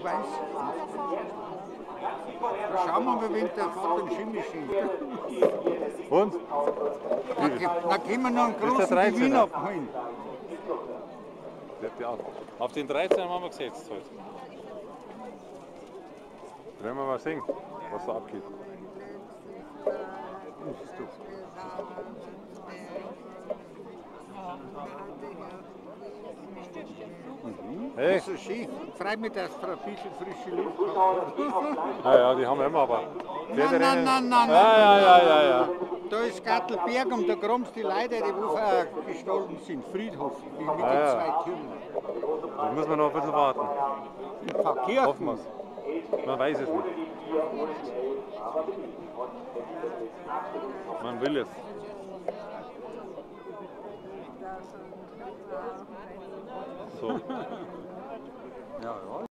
Ich weiß. Schauen wir mal, wenn der Vater den Schimmel schiebt. Und? Dann können wir noch einen großen 13er. Gewinn abholen. Auf den 13 haben wir gesetzt heute. Werden wir mal sehen, was da abgeht. Hey. Das ist schön. Freut mich, dass du ein bisschen frische Luft hast. Ja, die haben wir immer, aber. Nein. Ja. Da ist Gattelberg und da kommst die Leute, die vorher gestorben sind. Friedhof, mit den zwei Türmen. Da müssen wir noch ein bisschen warten. In Pfarrkirchen. Hoffen wir es. Man weiß es nicht. Man will es. So. Ja.